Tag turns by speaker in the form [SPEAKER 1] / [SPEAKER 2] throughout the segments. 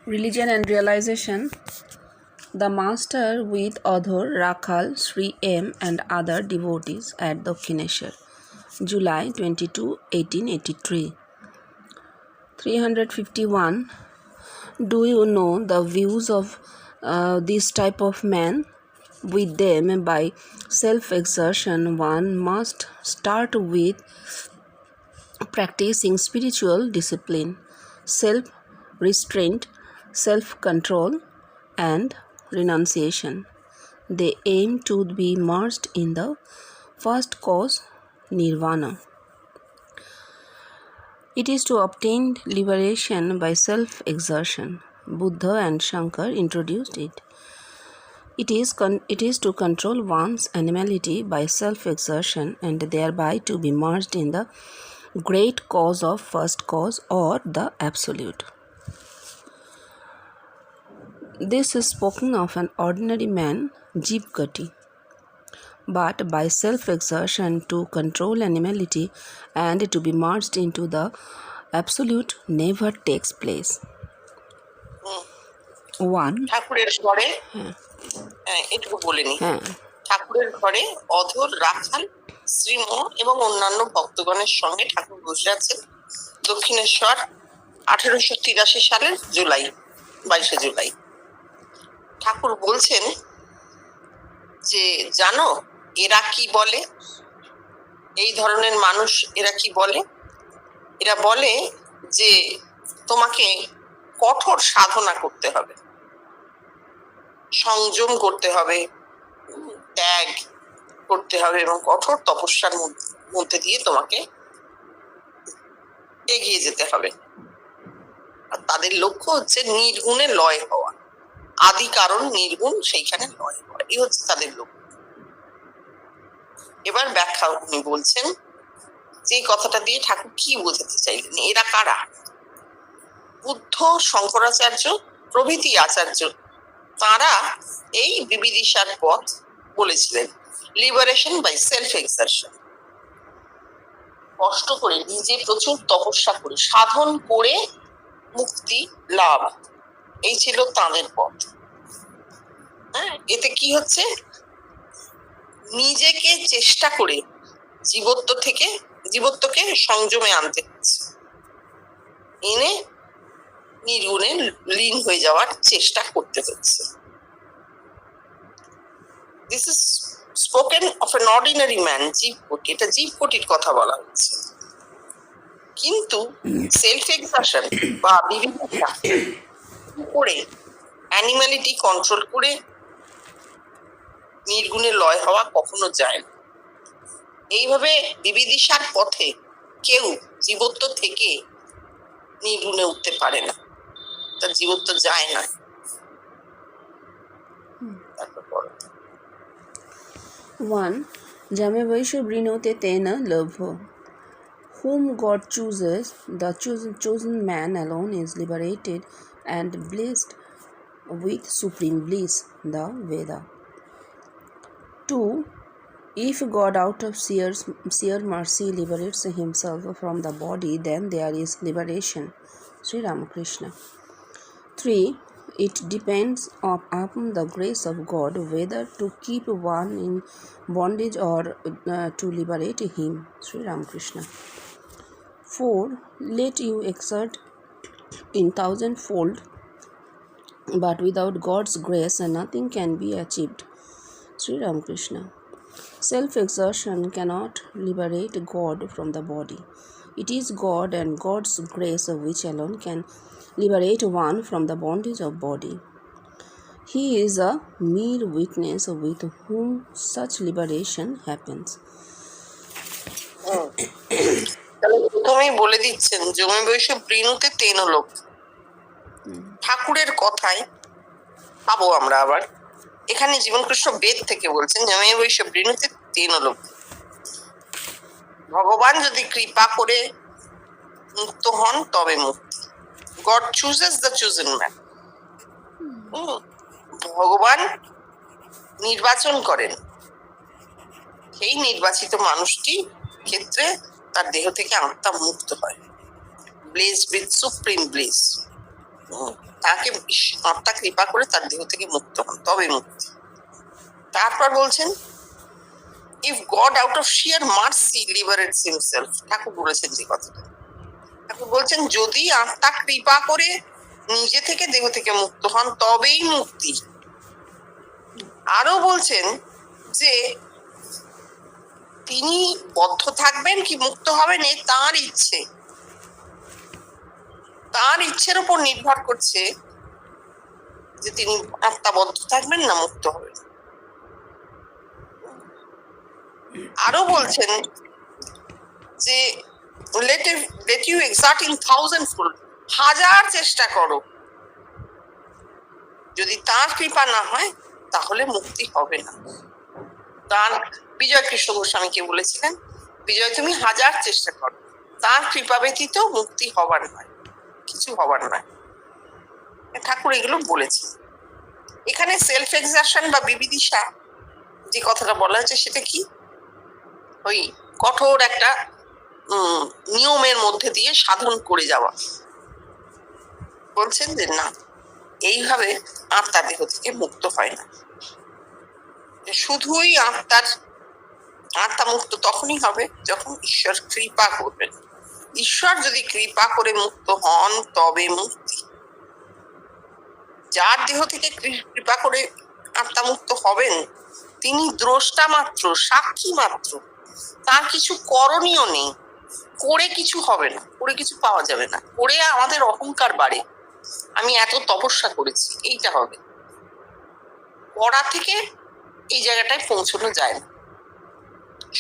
[SPEAKER 1] Religion and Realization. The Master with Adhor, Rakhal, Sri M. and other devotees at Dakshineshwar, July 22, 1883. 351. Do you know the views of this type of man? With them, by self-exertion, one must start with practicing spiritual discipline, self-restraint, self-control, and renunciation. They aim to be merged in the first cause, nirvana. It is to obtain liberation by self-exertion. Buddha and Shankar introduced it. It is to control one's animality by self-exertion and thereby to be merged in the great cause of first cause or the absolute. This is spoken of an ordinary man, Jeevgati. But by self-exertion to control animality and to be merged into the absolute never takes place. 1.
[SPEAKER 2] ঠাকুরের ঘরে এটুকু বলে নি। ঠাকুরের ঘরে অধর, রাখাল, শ্রীম এবং অন্যান্য ভক্তগণের সঙ্গে ঠাকুর বসে আছেন দক্ষিণেশ্বর 1883 সালের 22 জুলাই। ঠাকুর বলছেন যে জানো এরা কি বলে, এই ধরনের মানুষ এরা কি বলে? এরা বলে যে তোমাকে কঠোর সাধনা করতে হবে, সংযম করতে হবে, ত্যাগ করতে হবে এবং কঠোর তপস্যার মধ্যে দিয়ে তোমাকে এগিয়ে যেতে হবে। আর তাদের লক্ষ্য হচ্ছে নির্গুণে লয় হওয়া, আদি কারণ নির্গুণ, সেইখানে লয় হওয়া, এই হচ্ছে তাদের লক্ষ্য। এবার ব্যাখ্যা উনি বলছেন যে কথাটা দিয়ে ঠাকুর কি বোঝাতে চাইলেন, এরা কারা? বুদ্ধ, শঙ্করাচার্য প্রভৃতি আচার্য তারা এই বিবিদিশার পথ বলেছিলেন, লিবারেশন বাই সেলফ এক্সারশন। কষ্ট করে নিজে প্রচুর তপস্যা করে সাধন করে মুক্তি লাভ, এই ছিল তাদের পথ। এতে কি হচ্ছে? নিজেকে চেষ্টা করে জীবত্বকে সংযমে আনতে হচ্ছে, এনে নির্গুণে লীন হয়ে যাওয়ার চেষ্টা করতে হচ্ছে। This is spoken of an ordinary man, জীবকোটি। এটা জীবকোটির কথা বলা হচ্ছে। কিন্তু সেলফ এক্সারশন বা বিবিদিশা করে অ্যানিমালিটি কন্ট্রোল করে নির্গুণে লয় হওয়া কখনো যায় না। এইভাবে বিবিদিশার পথে কেউ জীবত্ব থেকে নির্গুণে উঠতে পারে না, তার জীবত্ব যায় না।
[SPEAKER 1] 1. Jamevaisha Brinote Tena Labho. Whom God chooses, the chosen man alone is liberated and blessed with supreme bliss, the Veda. 2. If God out of sheer mercy liberates himself from the body, then there is liberation. Sri Ramakrishna. 3. It depends upon the grace of God whether to keep one in bondage or to liberate him. Sri Ramakrishna. 4. Let you exert in thousandfold, but without God's grace nothing can be achieved. Sri Ramakrishna. Self-exertion cannot liberate God from the body. It is God and God's grace which alone can liberate one from the bondage of body. He is a mere witness with whom such liberation happens.
[SPEAKER 2] প্রথমেই বলে দিচ্ছেন জমেবৈশ্য বৃণুতে তেন লোক। ঠাকুরের কথায় পাবো আমরা আবার। এখানে জীবনকৃষ্ণ বেদ থেকে বলছেন জমেবৈশ্য বৃণুতে তেন লোক। ভগবান যদি কৃপা করে মুক্ত হন তবে মুক্তি। God chooses the chosen man. ভগবান নির্বাচন করেন, সেই নির্বাচিত মানুষটি ক্ষেত্রে তার দেহ থেকে আত্মা মুক্ত হয়, ব্লেসড উইথ সুপ্রিম ব্লিস। তাকে আত্মা কৃপা করে তার দেহ থেকে মুক্ত হন, তবে মুক্তি। তারপর বলছেন, if God out of sheer mercy liberates himself, Thakur বলেছেন যে কথাটা, ঠাকুর বলছেন যদি আত্মা কৃপা করে নিজে থেকে দেহ থেকে মুক্ত হন তবেই মুক্তি। আরো বলছেন যে তিনি বদ্ধ থাকবেন কি মুক্ত হবেন এ তাঁর ইচ্ছে, তার ইচ্ছের উপর নির্ভর করছে যে তিনি আত্মাবদ্ধ থাকবেন না মুক্ত হবেন। আরো বলছেন যে let you exert in thousandfold, হাজার চেষ্টা করো, যদি তার কৃপা না হয় তাহলে মুক্তি হবে না। তার বিজয় কৃষ্ণ গোস্বামীকে বলেছিলেন, বিজয় তুমি হাজার চেষ্টা করো, তার কৃপা ব্যতীত মুক্তি হবার নয়, কিছু হবার নয়। ঠাকুর এগুলো বলেছেন। এখানে সেলফ এক্সারশন বা বিবিদিশা যে কথাটা বলা হচ্ছে সেটা কি, ওই কঠোর একটা নিয়মের মধ্যে দিয়ে সাধন করে যাওয়া। বলছেন যে না, এইভাবে আত্মা দেহ থেকে মুক্ত হয় না, শুধুই আত্মা মুক্ত তখনই হবে যখন ঈশ্বর কৃপা করবেন। ঈশ্বর যদি কৃপা করে মুক্ত হন তবে মুক্তি। যার দেহ থেকে কৃপা করে আত্মা মুক্ত হবেন তিনি দ্রষ্টা মাত্র, সাক্ষী মাত্র, তার কিছু করণীয় নেই, করে কিছু হবে না, করে কিছু পাওয়া যাবে না, করে আমাদের অহংকার বাড়ে, আমি এত তপস্যা করেছি, এইটা হবে। করা থেকে এই জায়গাটায় পৌঁছানো যায় না,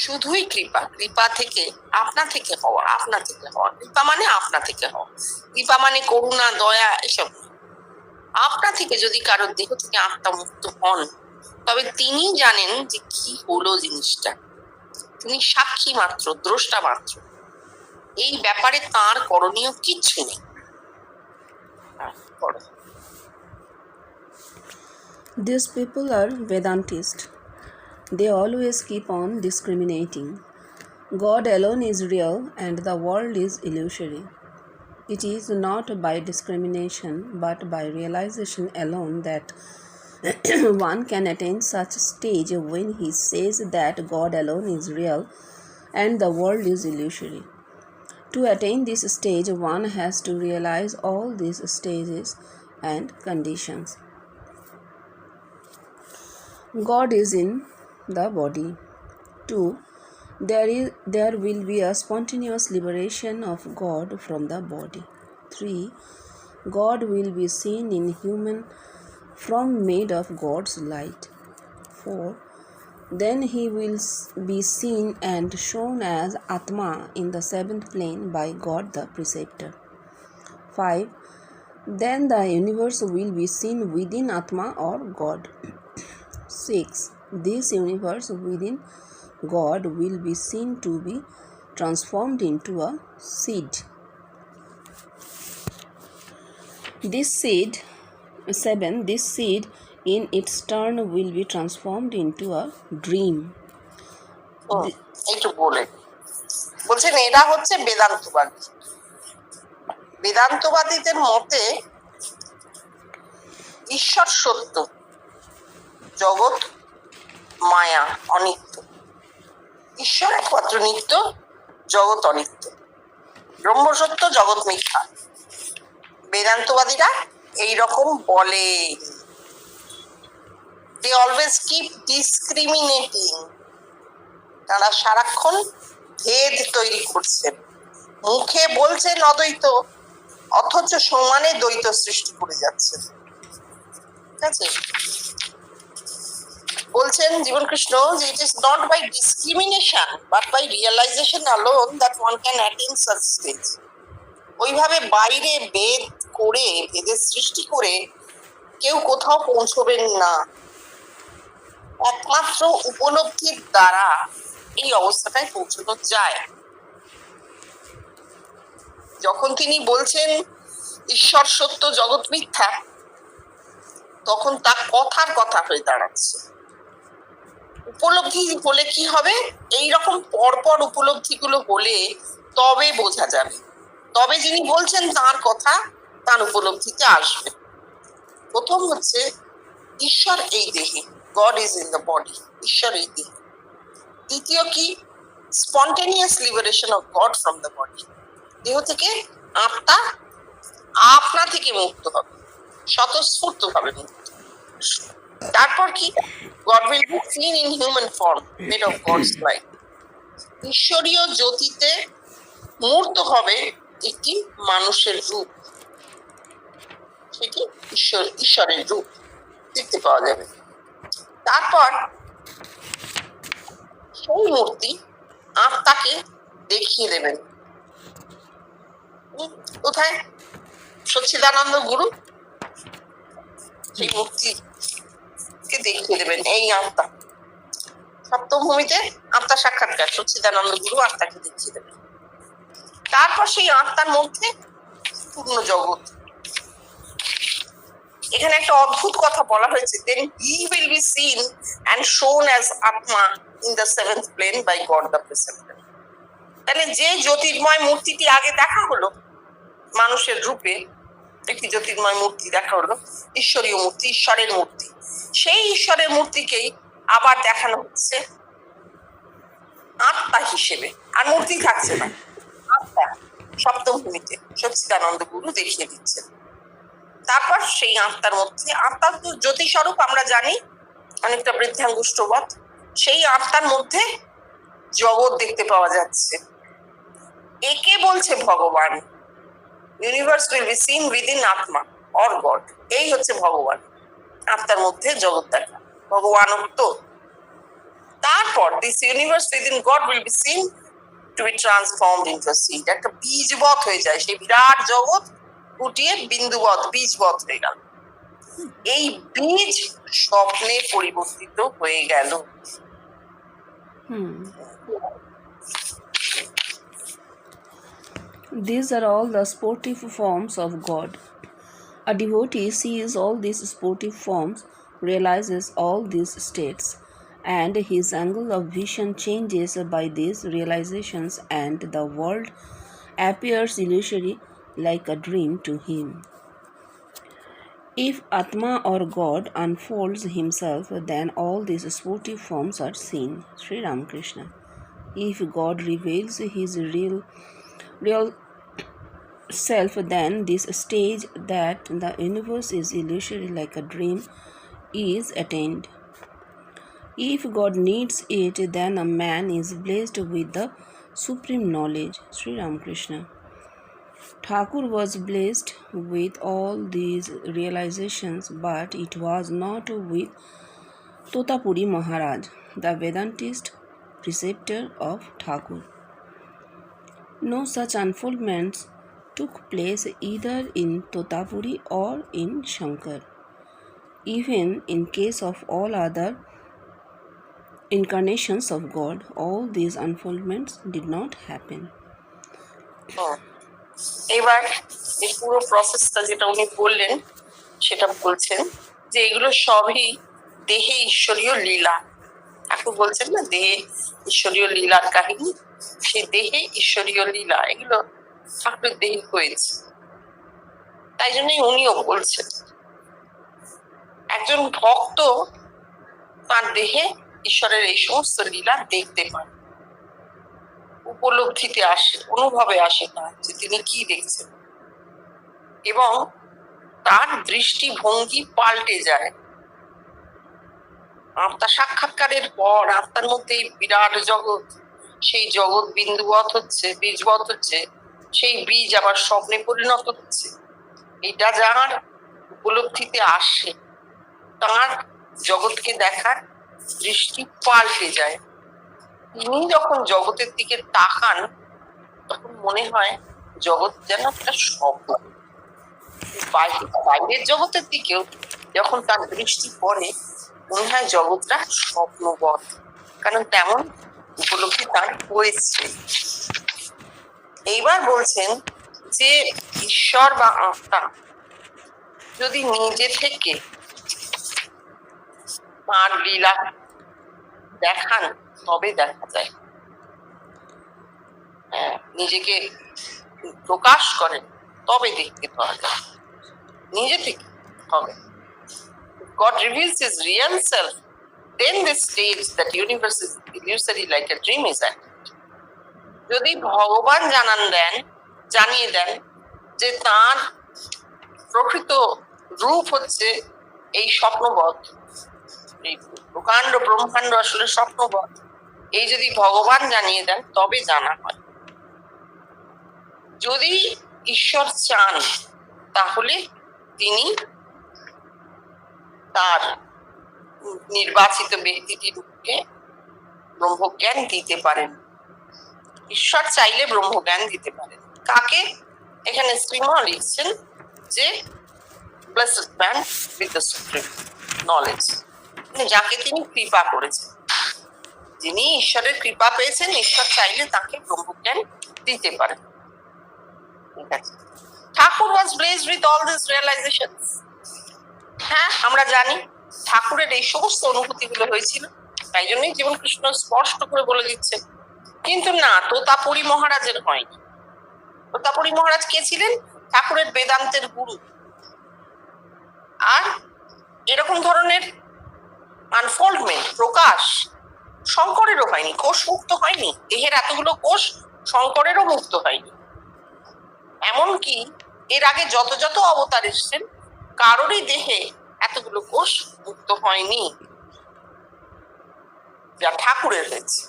[SPEAKER 2] শুধুই কৃপা। কৃপা থেকে আপনা থেকে হওয়া, আপনা থেকে হওয়া, কৃপা মানে আপনা থেকে হওয়া, কৃপা মানে করুণা, দয়া, এসব। আপনা থেকে যদি কারোর দেহ থেকে আত্মা মুক্ত হন তবে তিনি জানেন যে কি হলো জিনিসটা, তিনি সাক্ষী মাত্র, দ্রষ্টা মাত্র, এই ব্যাপারে তার করণীয় কিচ্ছু নেই।
[SPEAKER 1] These people are Vedantists. They always keep on discriminating. God alone is real and the world is illusory. It is not by discrimination but by realization alone that one can attain such stage when he says that God alone is real and the world is illusory. To attain this stage, one has to realize all these stages and conditions. God is in the body. 2. There will be a spontaneous liberation of God from the body. 3. God will be seen in human form made of God's light. 4. Then he will be seen and shown as Atma in the seventh plane by God the Preceptor. 5. Then the universe will be seen within Atma or God. 6. This universe within God will be seen to be transformed into a seed. This seed in its turn will be transformed into a dream.
[SPEAKER 2] একটু বলছেন এরা হচ্ছে বেদান্তবাদী। বেদান্তবাদীদের মতে ঈশ্বর সত্য, জগৎ মায়া, অনিত্য। ঈশ্বর একমাত্র নিত্য, জগৎ অনিত্য। ব্রহ্ম সত্য, জগৎ মিথ্যা। বেদান্তবাদীরা এইরকম বলে। They always keep discriminating. তারা সারাক্ষণ ভেদ তৈরি করছেন, মুখে বলছেন অদ্বৈত অথচ সমানে দ্বৈত সৃষ্টি করে যাচ্ছেন। ঠিক আছে, বলছেন জীবন কৃষ্ণ যে it is not by discrimination but by realization alone that one can attain such stage. ওইভাবে বাইরে ভেদ করে, ভেদের সৃষ্টি করে কেউ কোথাও পৌঁছবেন না। একমাত্র উপলব্ধির দ্বারা এই অবস্থাটায় পৌঁছানো যায়। যখন তিনি বলছেন ঈশ্বর সত্য, জগৎ মিথ্যা, তখন তা কথার কথা হয়ে দাঁড়াচ্ছে। উপলব্ধি হলে কি হবে, এইরকম পরপর উপলব্ধিগুলো হলে তবে বোঝা যাবে, তবে যিনি বলছেন তার কথা তার উপলব্ধিতে আসবে। প্রথম হচ্ছে ঈশ্বর এই দেহে, god is in the body, ঈশ্বর এই দেহে। দ্বিতীয় কি, spontaneous liberation of god from the body, দেহ থেকে আত্মা আপনা থেকে মুক্ত হবে, স্বতঃস্ফূর্ত ভাবে মুক্ত। তারপর কি, God will be seen in human form made of gods like, ঈশ্বরীয় জ্যোতিতে মূর্ত হবে একটি মানুষের রূপ, সেটি ঈশ্বরের রূপ দেখতে পাওয়া যাবে। তারপর সেই মূর্তি আত্মাকে দেখিয়ে দেবেন। কোথায়? সচ্চিদানন্দ গুরু সেই মূর্তিকে দেখিয়ে দেবেন, এই আত্মা। সপ্তম ভূমিতে আত্মা সাক্ষাৎকার, সচ্চিদানন্দ গুরু আত্মাকে দেখিয়ে দেবেন। তারপর সেই আত্মার মধ্যে পূর্ণ জগৎ। এখানে একটা অদ্ভুত কথা বলা হয়েছে, then he will be seen and shown as Atma in the seventh plane by God the Preceptor. তাহলে যে জ্যোতির্ময় মূর্তিটি আগে দেখা হলো মানুষের রূপে, একটি জ্যোতির্ময় মূর্তি দেখা হলো, ঈশ্বরীয় মূর্তি, ঈশ্বরের মূর্তি, সেই ঈশ্বরের মূর্তিকেই আবার দেখানো হচ্ছে আত্মা হিসেবে, আর মূর্তি থাকছে না, আত্মা সপ্তম ভূমিতে সচ্চিদানন্দ গুরু দেখিয়ে দিচ্ছেন। তারপর সেই আত্মার মধ্যে, আত্মার তো জ্যোতি স্বরূপ আমরা জানি, অনেকটা বৃদ্ধাঙ্গুষ্ঠবৎ, সেই আত্মার মধ্যে জগৎ দেখতে পাওয়া যাচ্ছে। একে বলছে ভগবান। Universe will be seen within আত্মা অর গড, এই হচ্ছে ভগবান, আত্মার মধ্যে জগৎ দেখা, ভগবানত্ব। তারপর this universe within god will be seen to be transformed into a seed, একটা বীজবৎ হয়ে যায়, সেই বিরাট জগৎ গুটিয়ে বিন্দুবৎ, বীজবৎ হয়ে গেল। এই বীজ স্বপ্নে পরিবর্তিত হয়ে গেল।
[SPEAKER 1] These are all the sportive forms of God. A devotee sees all these sportive forms, realizes all these states, and his angle of vision changes by these realizations, and the world appears illusory like a dream to him. If Atma or God unfolds himself, then all these sportive forms are seen. Sri Ramakrishna. If God reveals his real self, then this stage that the universe is illusory like a dream is attained. If God needs it, then a man is blessed with the supreme knowledge. Sri Ramakrishna. Thakur was blessed with all these realizations, but it was not with Totapuri Maharaj, the Vedantist preceptor of Thakur. No such unfoldments took place either in Totapuri or in Shankar. Even in case of all other incarnations of God, all these unfoldments did not happen.
[SPEAKER 2] এবার এই পুরো প্রসেসটা যেটা উনি বললেন সেটা বলছেন যে এগুলো সবই দেহে ঈশ্বরীয় লীলা। ঠাকুর বলছেন না, দেহে ঈশ্বরীয় লীলার কাহিনী, সেই দেহে ঈশ্বরীয় লীলা, এগুলো ঠাকুরের দেহে হয়েছে। তাই জন্যই উনিও বলছেন একজন ভক্ত তার দেহে ঈশ্বরের এই সমস্ত লীলা দেখতে পান, উপলব্ধিতে আসে, অনুভবে আসে না যে তিনি কি দেখছেন, এবং তার দৃষ্টিভঙ্গি পাল্টে যায়। আত্মা সাক্ষাৎকারের পর আত্মার মধ্যে বিরাট জগৎ, সেই জগৎ বিন্দুবৎ হচ্ছে, বীজবৎ হচ্ছে, সেই বীজ আবার স্বপ্নে পরিণত হচ্ছে। এটা যার উপলব্ধিতে আসে, তার জগৎকে দেখার দৃষ্টি পাল্টে যায়। তিনি যখন জগতের দিকে তাকান তখন মনে হয় জগৎ যেন একটা স্বপ্ন। বাইরের জগতের দিকেও যখন তার দৃষ্টি পড়ে মনে হয় জগৎটা স্বপ্নবৎ, কারণ তেমন উপলব্ধি তার হয়েছে। এইবার বলছেন যে ঈশ্বর বা আত্মা যদি নিজে থেকে তার লীলা দেখান তবে দেখা যায়, নিজেকে প্রকাশ করেন তবে দেখতে পাওয়া যায়। নিজে থেকে হবে। God reveals his real self, then this state that universe is illusory like a dream is active. যদি ভগবান জানিয়ে দেন যে তার প্রকৃত রূপ হচ্ছে এই স্বপ্নবৎ, এই প্রকাণ্ড ব্রহ্মাণ্ড আসলে স্বপ্নবৎ, এই যদি ভগবান জানিয়ে দেন তবে জানা হয়। যদি ঈশ্বর চান তাহলে তিনি তার নির্বাচিত ব্যক্তিটিকে ব্রহ্মজ্ঞান দিতে পারেন। ঈশ্বর চাইলে ব্রহ্মজ্ঞান দিতে পারেন। কাকে? এখানে শ্রীমা লিখছেন যে blessed man with the supreme knowledge, যাকে তিনি কৃপা করেছেন, যিনি ঈশ্বরের কৃপা পেয়েছেন, ঈশ্বর চাইলে তাকে ব্রহ্মজ্ঞান দিতে পারেন। ঠিক আছে, ঠাকুর was blessed with all these realizations. হ্যাঁ, আমরা জানি ঠাকুরের এই সমস্ত অনুভূতিগুলো হয়েছিল, তাই জন্যই জীবন কৃষ্ণ স্পষ্ট করে বলে দিচ্ছে। কিন্তু না, তোতাপুরী মহারাজের হয়নি। তোতাপুরী মহারাজ কে ছিলেন? ঠাকুরের বেদান্তের গুরু। আর এরকম ধরনের আনফোল্ডমেন্ট, প্রকাশ শঙ্করেরও হয়নি, কোষ মুক্ত হয়নি। দেহের এতগুলো কোষ শঙ্করেরও মুক্ত হয়নি। এমনকি এর আগে যত যত অবতার এসেছেন কারোরই দেহে এতগুলো কোষ মুক্ত হয়নি যা ঠাকুরের হয়েছে।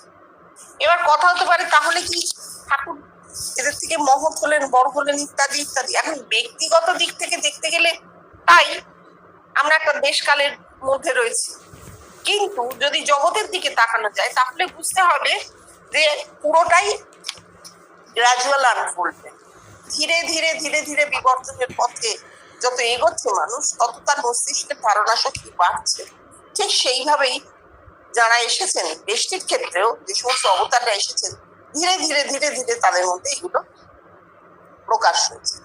[SPEAKER 2] এবার কথা হতে পারে তাহলে কি ঠাকুর এদের থেকে মহৎ হলেন, বড় হলেন, ইত্যাদি ইত্যাদি। এখন ব্যক্তিগত দিক থেকে দেখতে গেলে তাই, আমরা একটা দেশকালের মধ্যে রয়েছি। কিন্তু যদি জগতের দিকে তাকানো যায় তাহলে বুঝতে হবে যে পুরোটাই গ্রাজুয়াল আনফোল্ডমেন্ট। ধীরে ধীরে ধীরে ধীরে বিবর্তনের পথে যত এগোচ্ছে মানুষ, তত তার মস্তিষ্কের ধারণা শক্তি বাড়ছে। ঠিক সেইভাবেই যারা এসেছেন দেশটির ক্ষেত্রেও, যে সমস্ত অবতাররা এসেছেন, ধীরে ধীরে ধীরে ধীরে তাদের মধ্যে এগুলো প্রকাশ হয়েছে।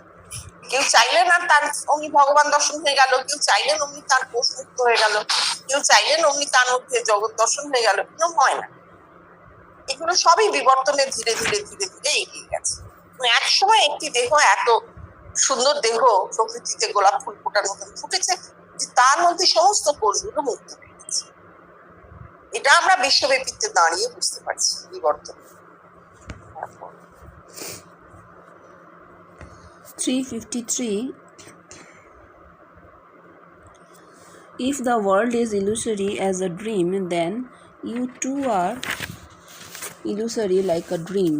[SPEAKER 2] কেউ চাইলেন আর তার অমনি ভগবান দর্শন হয়ে গেল, কেউ চাইলেন অমনি তার কোষ মুক্ত হয়ে গেল, কেউ চাইলেন অমনি তার মধ্যে জগৎ দর্শন হয়ে গেল। এগুলো হয় না, এগুলো সবই বিবর্তনের ধীরে ধীরে ধীরে ধীরে এগিয়ে গেছে। এক সময় একটি দেহ, এত সুন্দর দেহ প্রকৃতিতে গোলাপ ফুল ফোটার মতন ফুটেছে যে তার মধ্যে সমস্ত কোষগুলো মুক্ত হয়ে গেছে। এটা আমরা বিশ্বব্যাপীতে দাঁড়িয়ে বুঝতে পারছি বিবর্তন।
[SPEAKER 1] 353. If the world is illusory as a dream, then you too are illusory like a dream.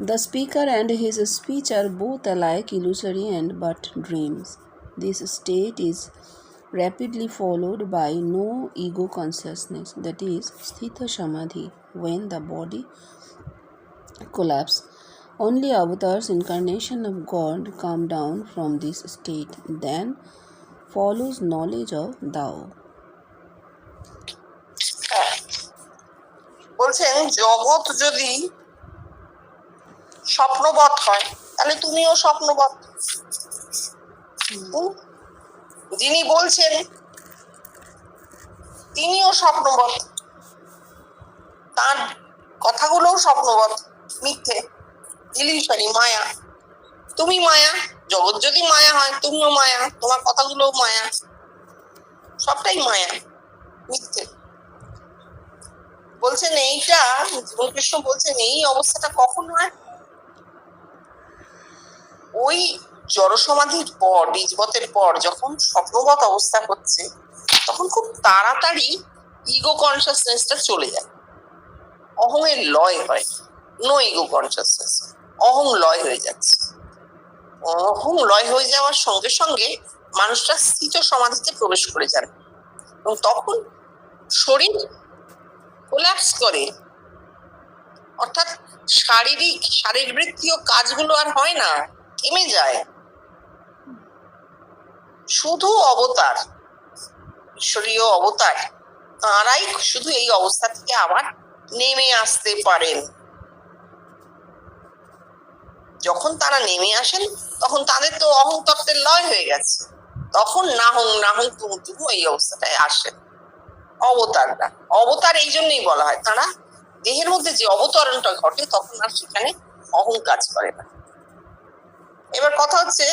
[SPEAKER 1] The speaker and his speech are both alike illusory and but dreams. This state is rapidly followed by no ego consciousness, that is, sthita samadhi. When the body collapses, only avatars, incarnation of God, come down from this state. Then follows knowledge of Tao.
[SPEAKER 2] বলছেন জগৎ যদি স্বপ্নবৎ হয় তাহলে তুমিও স্বপ্নবৎ। যিনি বলছেন তিনিও স্বপ্নবৎ, তার কথাগুলোও স্বপ্নবৎ, মিথ্যে, ইলিউশনি, মায়া। তুমি মায়া, জগৎ যদি মায়া হয় তুমিও মায়া, তোমার কথাগুলোও মায়া, সবটাই মায়া, মিথ্যে। বলছেন এইটা, জীবনকৃষ্ণ বলছেন এই অবস্থাটা কখন হয়? ওই জড়সমাধির পর, বীজবতের পর যখন স্বপ্নবৎ অবস্থা হচ্ছে, তখন খুব তাড়াতাড়ি ইগো কনসিয়াসনেসটা চলে যায়, অহংয়ের লয় হয়। নো ইগো কনসিয়াসনেস, অহং লয় হয়ে যাচ্ছে। অহং লয় হয়ে যাওয়ার সঙ্গে সঙ্গে মানুষটা স্থিত সমাধিতে প্রবেশ করে যান, এবং তখন শরীর কোল্যাপস করে, অর্থাৎ শারীরবৃত্তীয় কাজগুলো আর হয় না, থেমে যায়। শুধু অবতার, ঈশ্বরীয় অবতার, তাঁরাই শুধু এই অবস্থা থেকে আবার নেমে আসতে পারেন। যখন তারা নেমে আসেন তখন তাদের তো অহং তত্ত্বের লয় হয়ে গেছে, তখন নাহং নাহং তুমু তুমু এই অবস্থাটায় আসেন অবতাররা। অবতার এই জন্যই বলা হয়, তারা দেহের মধ্যে যে অবতরণটা ঘটে তখন আর সেখানে অহং কাজ করে না। এবার কথা হচ্ছে,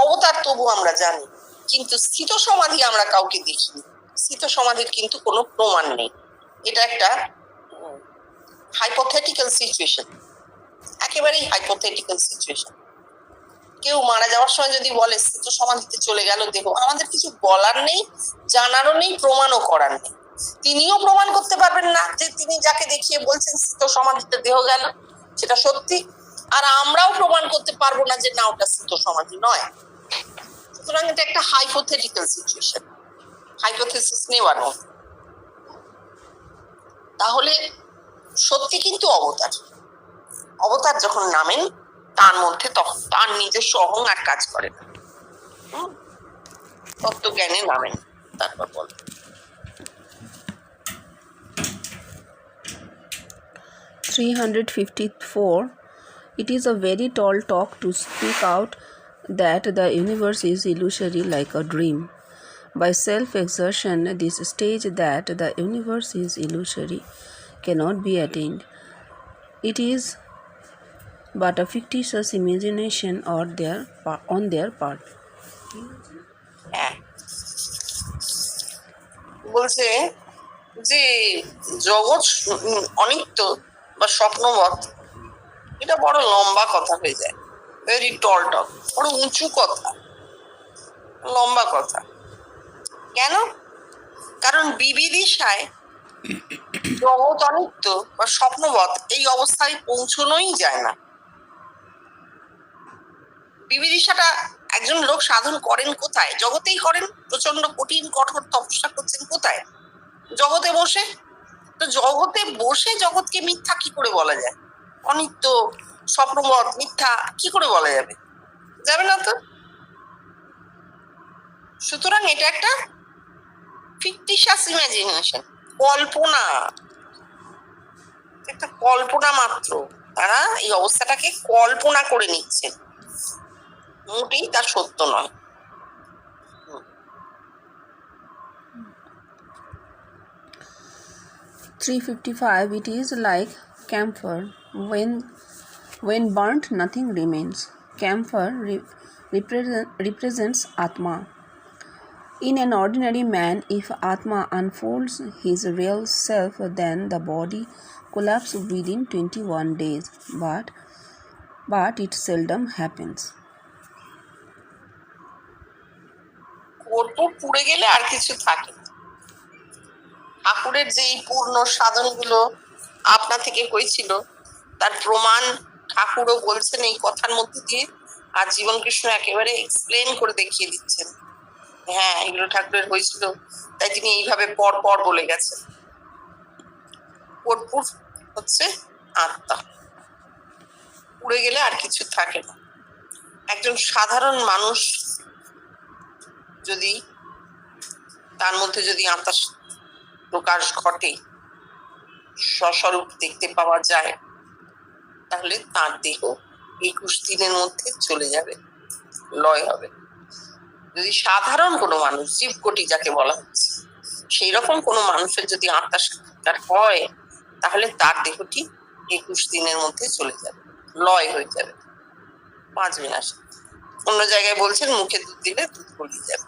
[SPEAKER 2] অবতার তবু আমরা জানি, কিন্তু স্থিত সমাধি আমরা কাউকে দেখিনি। স্থিত সমাধির কিন্তু কোনো প্রমাণ নেই। এটা একটা হাইপোথেটিক্যাল সিচুয়েশন, একেবারেই হাইপোথেটিক্যাল সিচুয়েশন। কেউ মারা যাওয়ার সময় যদি বলে স্থিত সমাধিতে চলে গেল দেহ, আমাদের কিছু বলার নেই, জানারও নেই, প্রমাণও করার নেই। তিনিও প্রমাণ করতে পারবেন না যে তিনি যাকে দেখিয়ে বলছেন স্থিত সমাধিতে দেহ গেল সেটা সত্যি, আর আমরাও প্রমাণ করতে পারবো না যে না ওটা স্থিত সমাধি নয়। সুতরাং এটা একটা হাইপোথেটিক্যাল সিচুয়েশন, হাইপোথেসিস নেওয়ানো। তাহলে সত্যি কিন্তু অবতার, অবতার যখন নামেন তার মধ্যে তখন তার নিজস্ব অহং আর কাজ করে না, তত্ত্বজ্ঞানে নামেন। তারপর বল
[SPEAKER 1] 354. It is a very tall talk to speak out that the universe is illusory like a dream. By self-exertion, this stage that the universe is illusory cannot be attained. It is but a fictitious imagination on their part.
[SPEAKER 2] বলছে যে জগৎ অনিত্য বা স্বপ্নবৎ, এটা বড় লম্বা কথা হয়ে যায়, ভেরি টল টক, বড় উঁচু কথা, লম্বা কথা। কেন? কারণ বিবিদিশায় জগৎ অনিত্য বা স্বপ্নবৎ এই অবস্থায় পৌঁছনোই যায় না। বিবিদিশাটা একজন লোক সাধন করেন কোথায়? জগতেই করেন। প্রচন্ড কঠিন কঠোর তপস্যা করছেন কোথায়? জগতে বসে। তো জগতে বসে জগৎকে মিথ্যা কি করে বলা যায়? অনিত্য, স্বপ্নবৎ, মিথ্যা কি করে বলা যাবে? যাবে না তো। সুতরাং এটা একটা ফিকটিশাস ইমাজিনেশন, কল্পনা, একটা কল্পনা মাত্র। তারা এই অবস্থাটাকে কল্পনা করে নিচ্ছেন, মোটেই তা সত্য নয়।
[SPEAKER 1] 355. It is like camphor. When burnt, nothing remains. Camphor represents Atma. In an ordinary man, if Atma unfolds his real self, then the body collapses within 21 days. But it seldom happens.
[SPEAKER 2] কর্পূর পুড়ে গেলে আর কিছু থাকে না। ঠাকুরের যে পূর্ণ সাধনগুলো আপনা থেকে হয়েছিল তার প্রমাণ ঠাকুরও বলছেন এই কথার মধ্যে দিয়ে, আর জীবন কৃষ্ণ একেবারে এক্সপ্লেন করে দেখিয়ে দিচ্ছেন। হ্যাঁ, এগুলো ঠাকুরের হয়েছিল, তাই তিনি এইভাবে পর পর বলে গেছেন। কর্পূর হচ্ছে আত্মা, পুড়ে গেলে আর কিছু থাকে না। একজন সাধারণ মানুষ যদি তার মধ্যে যদি আত্মার প্রকাশ ঘটে, স্বস্বরূপ দেখতে পাওয়া যায়, তাহলে তার দেহ 21 দিনের মধ্যে চলে যাবে, লয় হবে। যদি সাধারণ কোনো মানুষ, জীবকোটি যাকে বলা হচ্ছে, সেই রকম কোনো মানুষের যদি আত্মার সাক্ষাৎকার হয়, তাহলে তার দেহটি 21 দিনের মধ্যে চলে যাবে, লয় হয়ে যাবে, বাঁচবে না। অন্য জায়গায় বলছেন মুখে দুধ দিলে দুধ গলিয়ে যাবে।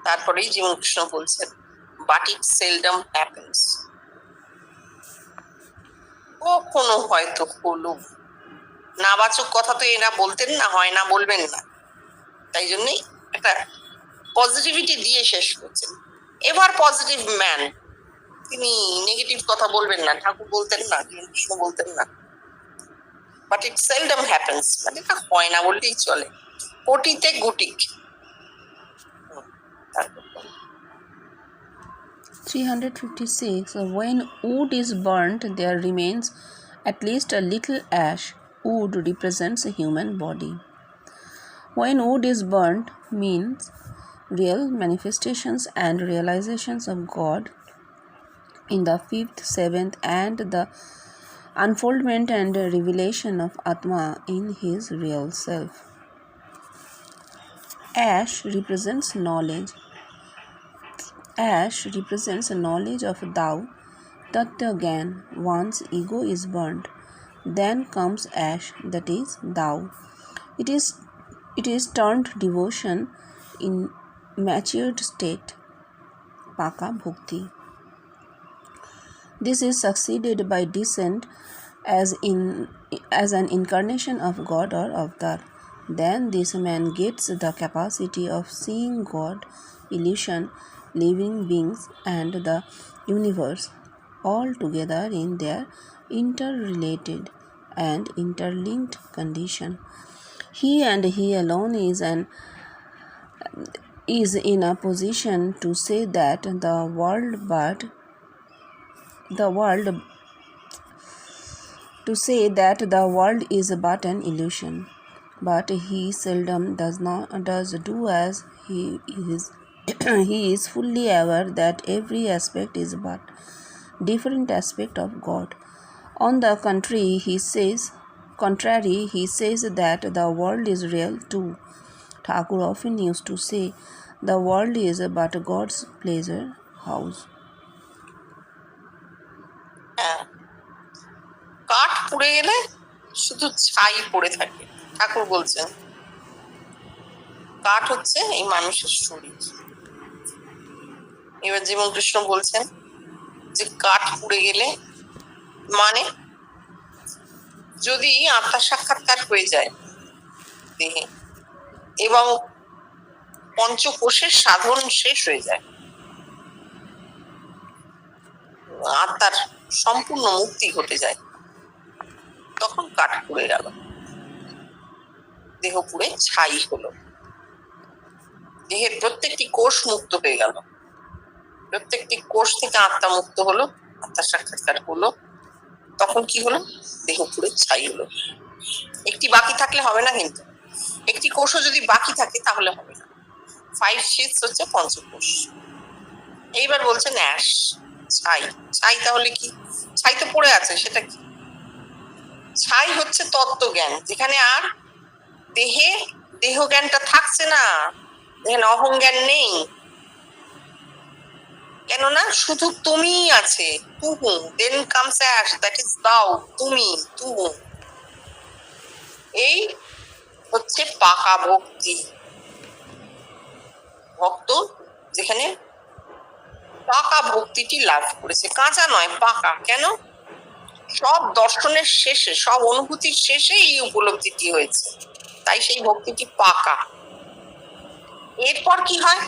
[SPEAKER 2] তারপরেই জীবন কৃষ্ণ বলছেন বাট ইট সেলডম হ্যাপেন্স। কখনো হয়তো হলো, নাবাচক কথা তো এরা বলতেন না, হয় না বলবেন না, তাই জন্যই একটা পজিটিভিটি দিয়ে শেষ করছেন। এভার পজিটিভ ম্যান, তিনি নেগেটিভ কথা বলবেন না, ঠাকুর বলতেন না, জীবন কৃষ্ণ বলতেন না। বাট ইট সেলডম হ্যাপেন্স, মানে এটা হয় না বললেই চলে, কোটিতে গুটিক।
[SPEAKER 1] 356. When wood is burnt, there remains at least a little ash. Wood represents a human body. When wood is burnt means real manifestations and realizations of God in the 5th, 7th, and the unfoldment and revelation of Atma in his real self. Ash represents knowledge. Ash represents a knowledge of Tao, Tattva Gyan. Once ego is burnt, then comes ash, that is Tao. It is It is termed devotion in matured state, Paka Bhakti. This is succeeded by descent as an incarnation of God or Avatar. Then this man gets the capacity of seeing God, illusion, living beings, and the universe all together in their interrelated and interlinked condition. He and he alone is in a position to say that the world is but an illusion, but he seldom does do as he is. He is fully aware that every aspect is but different aspect of God. On the contrary, he says that the world is real too. Thakur often used to say, the world is but God's pleasure house.
[SPEAKER 2] কাঠ পুড়ে গেলে শুধু ছাই পড়ে থাকে। ঠাকুর বলছেন কাঠ হচ্ছে এই মানুষের শরীর। এবার জীবন কৃষ্ণ বলছেন যে কাঠ পুড়ে গেলে মানে যদি আত্মার সাক্ষাৎকার হয়ে যায় দেহে এবং পঞ্চকোষের সাধন শেষ হয়ে যায়, আত্মার সম্পূর্ণ মুক্তি ঘটে যায়, তখন কাঠ পুড়ে গেল, দেহ পুড়ে ছাই হলো, দেহের প্রত্যেকটি কোষ মুক্ত হয়ে গেল, প্রত্যেকটি কোষ থেকে আত্মা মুক্ত হলো, আত্মার সাক্ষাৎকার হলো, তখন কি হলো? দেহ পুড়ে ছাই হলো। একটি বাকি থাকলে হবে না, কিন্তু একটি কোষও যদি বাকি থাকে তাহলে হবে না। 5 sheets হচ্ছে পঞ্চকোষ। এইবার বলছেন অ্যাশ, ছাই। ছাই তাহলে কি? ছাই তো পড়ে আছে, সেটা কি? ছাই হচ্ছে তত্ত্বজ্ঞান, যেখানে আর দেহ জ্ঞানটা থাকছে না, যেখানে অহং জ্ঞান নেই। কেননা শুধু তুমি আছে, তুহু। Then comes ash, that is thou, তুমি, তুহু। এই হচ্ছে পাকা ভক্তি। ভক্ত যেখানে পাকা ভক্তিটি লাভ করেছে, কাঁচা নয়, পাকা। কেন? সব দর্শনের শেষে, সব অনুভূতির শেষে এই উপলব্ধিটি হয়েছে, তাই সেই ভক্তিটি পাকা। এরপর কি হয়?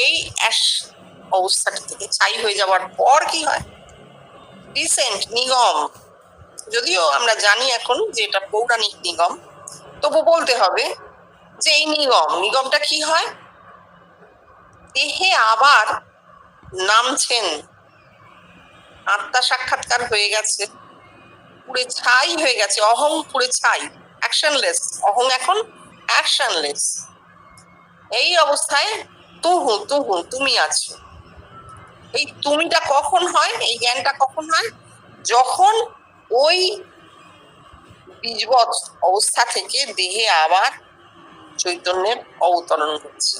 [SPEAKER 2] এই অ্যাশ অবস্থাটা থেকে ছাই হয়ে যাওয়ার পর কি হয়? ডিসেন্ট, নিগম। যদিও আমরা জানি এখন যে এটা পৌরাণিক নিগম, তবু বলতে হবে যে এই নিগমটা কি হয়? দেহে আবার নামছেন, আত্মা সাক্ষাৎকার হয়ে গেছে, পুড়ে ছাই হয়ে গেছে, অহং পুড়ে ছাই, অ্যাকশনলেস। অহং এখন অ্যাকশনলেস। এই অবস্থায় তুহু, তুমি আছো। এই তুমিটা কখন হয়? এই জ্ঞানটা কখন হয়? যখন ওই বীজবৎ অবস্থা থেকে দেহে আবার চৈতন্যের অবতরণ হচ্ছে,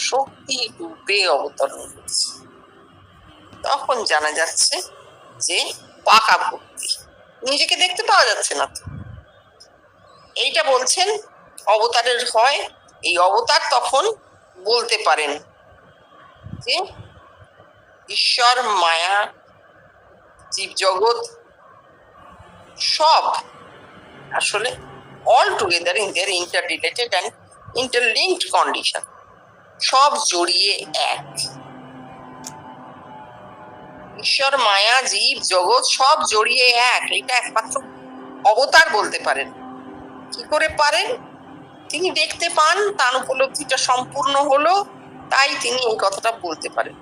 [SPEAKER 2] শক্তি রূপে অবতরণ হচ্ছে, তখন জানা যাচ্ছে যে পাকা ভক্তি। নিজেকে দেখতে পাওয়া যাচ্ছে না তো। এইটা বলছেন অবতারের হয়। এই অবতার তখন বলতে পারেন যে ঈশ্বর, মায়া, জীব জগৎ সব আসলে all together in their interrelated and interlinked condition, সব জড়িয়ে এক। ঈশ্বর, মায়া, জীব জগৎ সব জড়িয়ে এক, এটা একমাত্র অবতার বলতে পারেন। কি করে পারেন? তিনি দেখতে পান, তার উপলব্ধিটা সম্পূর্ণ হলো, তাই তিনি এই কথাটা বলতে পারেন।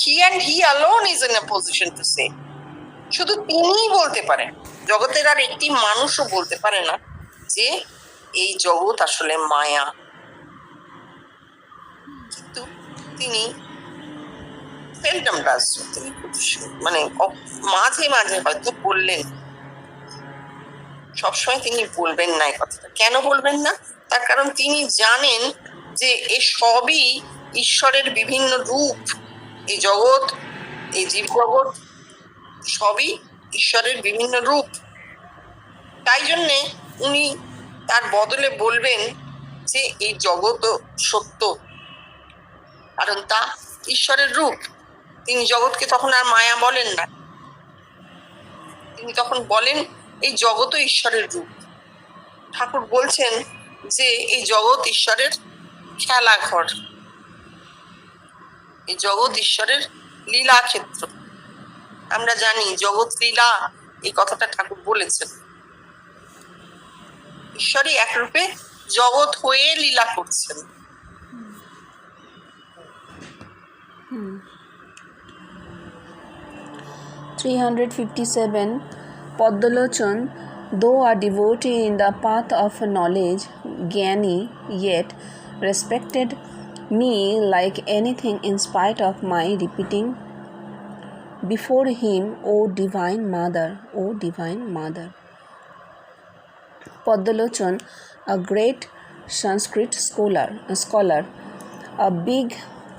[SPEAKER 2] He and he alone is in a position to say. শুধু তিনিই বলতে পারেন, জগতের আর একটি মানুষও বলতে পারে না যে এই জগৎ আসলে মায়া। কিন্তু তিনি সেলডম ডাজ, তিনি মানে মাঝে মাঝে হয়তো বললেন, সবসময় তিনি বলবেন না এই কথাটা। কেন বলবেন না? তার কারণ তিনি জানেন যে এ সবই ঈশ্বরের বিভিন্ন রূপ। এই জগৎ, এই জীব জগৎ সবই ঈশ্বরের বিভিন্ন রূপ। তাই জন্যে উনি তার বদলে বলবেন যে এই জগৎ সত্য, কারণ তা ঈশ্বরের রূপ। তিনি জগৎকে তখন আর মায়া বলেন না, তিনি তখন বলেন এই জগৎও ঈশ্বরের রূপ। ঠাকুর বলছেন যে এই জগৎ ঈশ্বরের খেলাঘর, এই জগৎ ঈশ্বরের লীলা ক্ষেত্র। আমরা জানি জগৎ লীলা, এই কথাটা ঠাকুর বলেছেন। ঈশ্বরই একরূপে জগৎ হয়ে লীলা করছেন।
[SPEAKER 1] 357. Padalochon, though a devotee in the path of knowledge, Gyani, yet respected me like anything in spite of my repeating before him, O Divine Mother, O Divine Mother. Padalochon, a great Sanskrit scholar, a big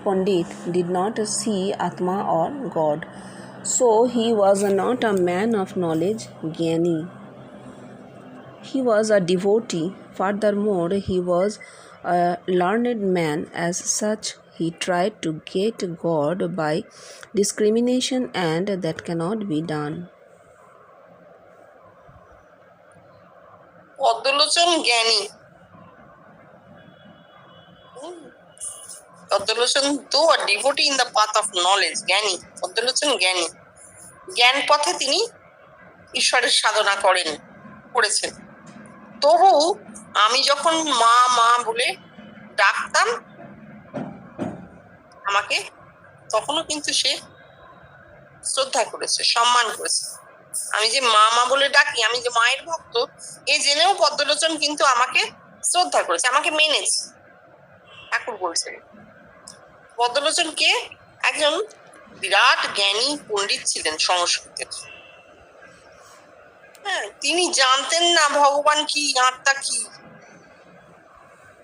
[SPEAKER 1] Pandit, did not see Atma or God. So he was not a man of knowledge, Gyani. He was a devotee. Furthermore, he was a learned man. As such, he tried to get God by discrimination, and that cannot be done.
[SPEAKER 2] পদ্মলোচন জ্ঞানী। পদ্মলোচন তো a devotee in the path of knowledge, জ্ঞানী। পদ্মলোচন জ্ঞানী, জ্ঞান পথে তিনি ঈশ্বরের সাধনা করেছেন। তবু আমি যখন মা মা বলে ডাকতাম আমাকে, তখনও কিন্তু সে শ্রদ্ধা করেছে, সম্মান করেছে। আমি যে মা মা বলে ডাকি, আমি যে মায়ের ভক্ত, এ জেনেও পদ্মলোচন কিন্তু আমাকে শ্রদ্ধা করেছে, আমাকে মেনেছে। ঠাকুর বলছেন পদ্মলোচন কে? একজন বিরাট জ্ঞানী পণ্ডিত ছিলেন সংস্কৃতের। হ্যাঁ, তিনি জানতেন না ভগবান কি, আত্মা কি।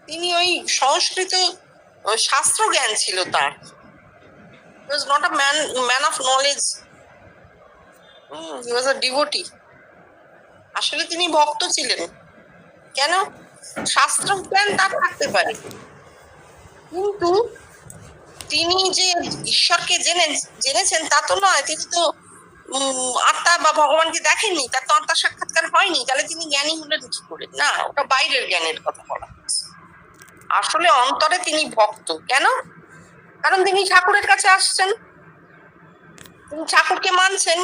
[SPEAKER 2] তিনি ওই সংস্কৃত শাস্ত্র জ্ঞান ছিল তার। He was not a man of knowledge. He was a devotee. আসলে তিনি ভক্ত ছিলেন। কেন? শাস্ত্র জ্ঞান তার থাকতে পারে, কিন্তু তিনি যে ঈশ্বরকে জেনেছেন তা তো নয়। তিনি তো আত্মা বা ভগবানকে দেখেননি, তার তো আত্মার সাক্ষাৎকার হয়নি। তাহলে তিনি জ্ঞানী হলেন কি করে? না, ওটা বাইরের জ্ঞানের কথা বলা হচ্ছে। আসলে অন্তরে তিনি ভক্ত। কেন? কারণ তিনি ঠাকুরের কাছে আসছেন, তিনি ঠাকুরকে মানছেন।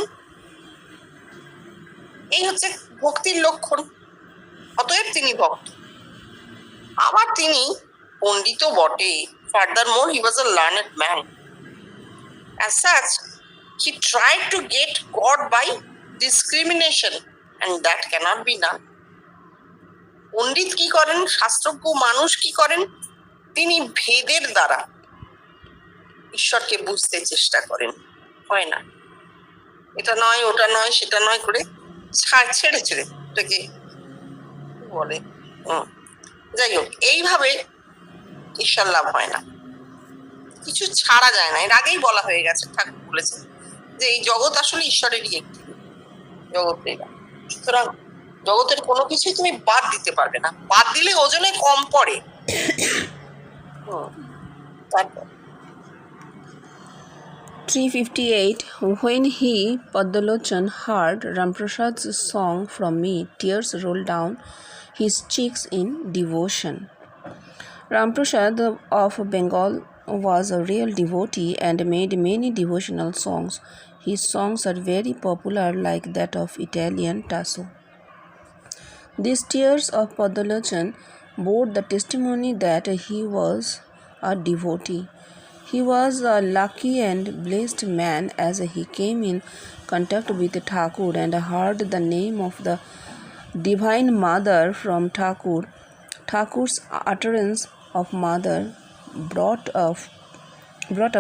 [SPEAKER 2] এই হচ্ছে ভক্তির লক্ষণ। অতএব তিনি ভক্ত। আবার তিনি পণ্ডিতও বটে। Furthermore, he was a learned man. As such, he tried to get God by discrimination, and that cannot be done. পণ্ডিত কি করেন? শাস্ত্রজ্ঞ মানুষ কি করেন? তিনি ভেদের দ্বারা ঈশ্বরকে বুঝতে চেষ্টা করেন। হয় না, এটা নয়, ওটা নয়, সেটা নয় করে ছেড়ে ওটাকে বলে। যাই হোক, এইভাবে ঈশ্বর লাভ হয় না, কিছু ছাড়া যায় না। এর আগেই বলা হয়ে গেছে, ঠাকুর বলেছেন যে এই জগৎ আসলে ঈশ্বরেরই একটি জগৎ। সুতরাং জগতের কোনো কিছুই তুমি বাদ দিতে পারবে না, বাদ দিলে ওজনে কম পড়ে। তারপর
[SPEAKER 1] 358. When he, Padalochan, heard Ramprasad's song from me, tears rolled down his cheeks in devotion. Ramprasad of Bengal was a real devotee and made many devotional songs. His songs are very popular, like that of Italian Tasso. These tears of Padalochan bore the testimony that he was a devotee. He was a lucky and blessed man, as he came in contact with Thakur and heard the name of the Divine Mother from Thakur. Thakur's utterance of Mother brought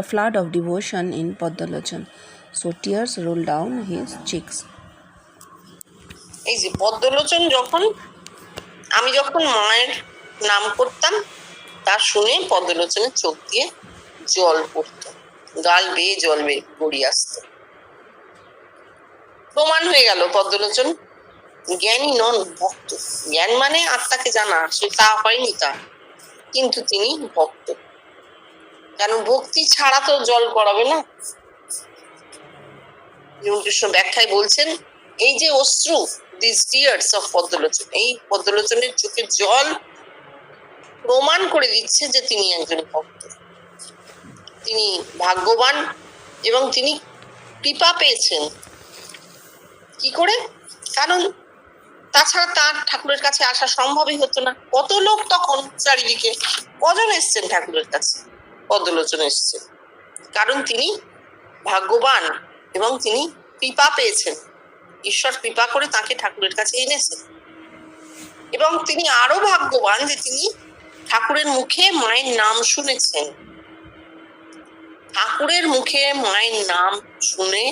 [SPEAKER 1] a flood of devotion in Padalochan, so tears rolled down his cheeks.
[SPEAKER 2] এই যে পদ্মলোচন, আমি যখন মায়ের নাম করতাম, তা শুনে পদ্মলোচনের চোখ দিয়ে জল পড়তো, গাল বেয়ে জল বেয়ে গড়িয়ে আসতো। প্রমাণ হয়ে গেল পদ্মলোচন জ্ঞানী নন, ভক্ত। জ্ঞান মানে আত্মাকে জানা, সেটা হয়নি তার, কিন্তু তিনি ভক্ত। কেন ভক্তি ছাড়া তো জল গড়াবে না। কৃষ্ণ ব্যাখ্যায় বলছেন, এই যে অশ্রু, দিস টিয়ার্স অফ পদ্মলোচন, এই পদ্মলোচনের চোখের জল প্রমাণ করে দিচ্ছে যে তিনি একজন ভক্ত, তিনি ভাগ্যবান এবং তিনি কৃপা পেয়েছেন। কি করে? কারণ তাছাড়া তার ঠাকুরের কাছে আসা সম্ভবই হতো না। কত লোক তখন চারিদিকে, কজন এসছেন ঠাকুরের কাছে? পদ্মলোচন এসছেন, কারণ তিনি ভাগ্যবান এবং তিনি কৃপা পেয়েছেন, ঈশ্বর কৃপা করে তাকে ঠাকুরের কাছে এনেছেন। এবং তিনি আরো ভাগ্যবান যে তিনি ঠাকুরের মুখে মায়ের নাম শুনেছেন। ঠাকুরের মুখে মায়ের নাম শুনে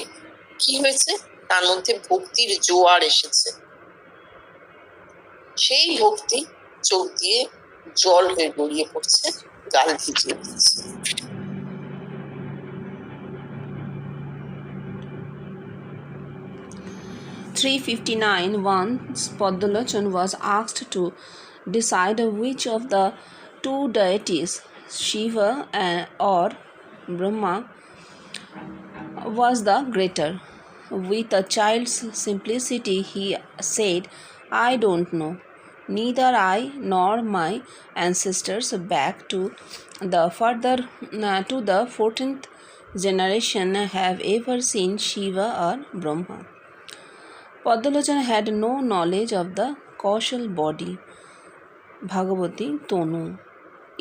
[SPEAKER 2] কি হয়েছে? তার মধ্যে ভক্তির জোয়ার এসেছে। সেই ভক্তি চোখ দিয়ে জল হয়ে গড়িয়ে পড়ছে, গাল ভিজিয়ে দিচ্ছে।
[SPEAKER 1] Once Padmalochan was asked to decide which of the two deities, Shiva or Brahma, was the greater. With a child's simplicity, he said, "I don't know. Neither I nor my ancestors back to the 14th generation have ever seen Shiva or Brahma." Padmalochan had no knowledge of the causal body, Bhagavati Tonu.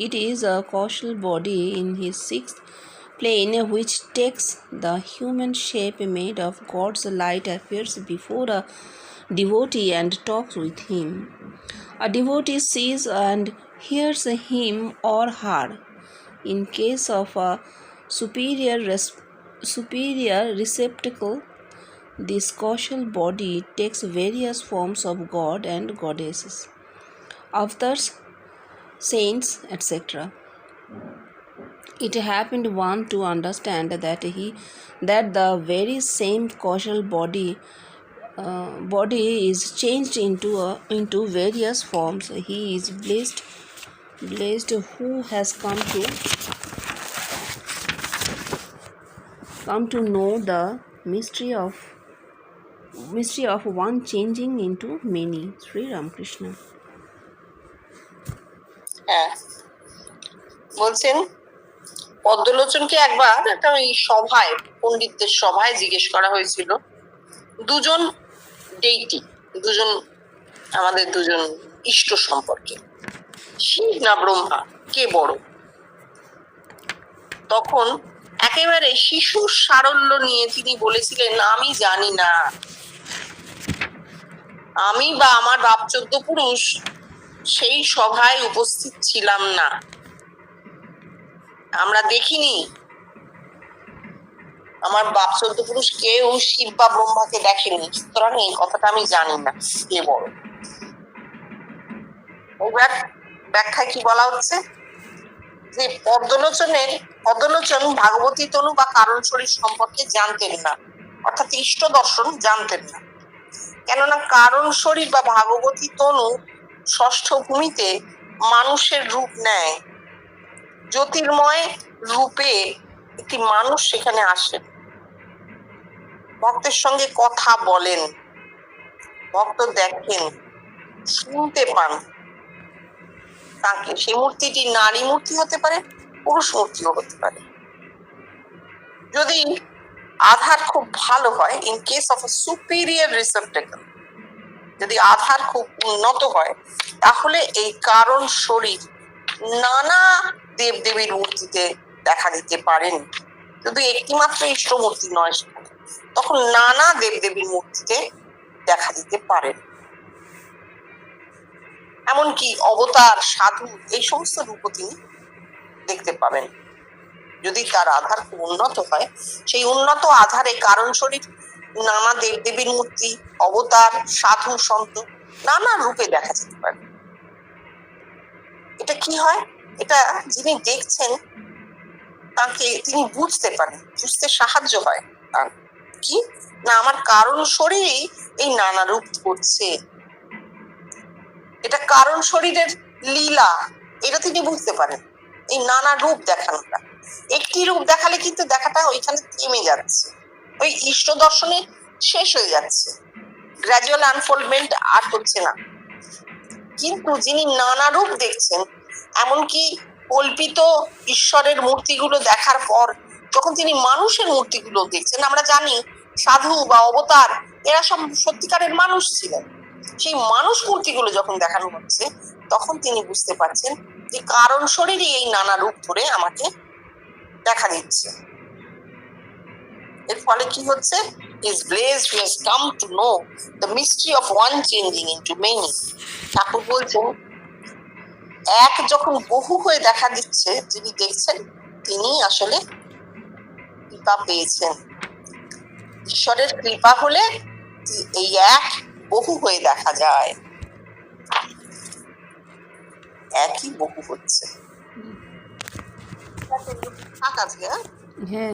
[SPEAKER 1] It is a causal body in his sixth plane which takes the human shape made of God's light, appears before a devotee and talks with him. A devotee sees and hears him or her. In case of a superior receptacle, this causal body takes various forms of God and goddesses, avatars, saints, etc. It happened one to understand that the very same causal body is changed into various forms. He is blessed who has come to know the mystery of one changing into many. Sri Ramakrishna.
[SPEAKER 2] বলছেন পদ্মলোচনকে একবার একটা ওই সভায়, পণ্ডিতদের সভায় জিজ্ঞেস করা হয়েছিল দুজন ডেইটি, আমাদের দুজন ইষ্ট সম্পর্কে, শিব না ব্রহ্মা, কে বড়? তখন একেবারে শিশুর সারল্য নিয়ে তিনি বলেছিলেন, আমি জানি না, আমি বা আমার বাপ 14 পুরুষ সেই সভায় উপস্থিত ছিলাম না, আমরা দেখিনি। আমার বাপ 14 পুরুষ কেউ শিব বা ব্রহ্মাকে দেখেনি, সুতরাং এই কথাটা আমি জানি না কে বড়। এবার ব্যাখ্যায় কি বলা হচ্ছে যে পদ্মলোচন ভাগবতী তনু বা কারণ শরীর সম্পর্কে জানতেন না, অর্থাৎ ইষ্ট দর্শন জানতেন না। কেননা কারণ শরীর বা ভাগবতী তনু ষষ্ঠ ভূমিতে মানুষের রূপ নেয়, জ্যোতির্ময় রূপে একটি মানুষ সেখানে আসেন, ভক্তের সঙ্গে কথা বলেন, ভক্ত দেখেন, শুনতে পান তাকে। সেই মূর্তিটি নারী মূর্তি হতে পারে, পুরুষ মূর্তিও হতে পারে। যদি আধার খুব ভালো হয়, ইন কেস অফ সুপিরিয়র রিসেপ্টেকল, যদি আধার খুব উন্নত হয়, তাহলে এই কারণ শরীর নানা দেবদেবীর মূর্তিতে দেখা দিতে পারেন। শুধু একটি মাত্র ইষ্ট মূর্তি নয়, সেখানে তখন নানা দেবদেবীর মূর্তিতে দেখা দিতে পারেন। এমনকি অবতার, সাধু, এই সমস্ত রূপও তিনি দেখতে পাবেন। যদি তার আধার খুব উন্নত হয়, সেই উন্নত আধারে কারণ শরীর নানা দেবদেবীর মূর্তি, অবতার, সাধু, সন্ত নানা রূপে দেখা যেতে পারে। এটা কি হয়? এটা যিনি দেখছেন তাকে তিনি বুঝতে পারেন, বুঝতে সাহায্য হয়। কি না আমার কারণ শরীরই এই নানা রূপ ধরছে, এটা কারণ শরীরের লীলা, এটা তিনি বুঝতে পারেন। এই নানা রূপ দেখানোটা, একটি রূপ দেখালে কিন্তু দেখাটা ওইখানে থেমে যাচ্ছে, ওই ইষ্ট দর্শনে শেষ হয়ে যাচ্ছে, গ্র্যাজুয়াল আনফোল্ডমেন্ট আর হচ্ছে না। কিন্তু যিনি নানা রূপ দেখছেন, এমনকি কল্পিত ঈশ্বরের মূর্তিগুলো দেখার পর যখন তিনি মানুষের মূর্তিগুলো দেখছেন, আমরা জানি সাধু বা অবতার এরা সব সত্যিকারের মানুষ ছিলেন, সেই মানুষ মূর্তিগুলো যখন দেখানো হচ্ছে তখন তিনি বুঝতে পারছেন যে কারণ শরীরই এই নানা রূপ ধরে আমাকে দেখা দিচ্ছে। এর ফলে কি হচ্ছে? Is blessed who has come to know the mystery of one changing into many. ঠাকুর বলছেন এক যখন বহু হয়ে দেখা দিচ্ছে, যিনি দেখছেন তিনি আসলে কৃপা পেয়েছেন। ঈশ্বরের কৃপা হলে এই এক বহু হয়ে দেখা যায়, একই বহু হচ্ছে। থাক আজকে।
[SPEAKER 1] হ্যাঁ।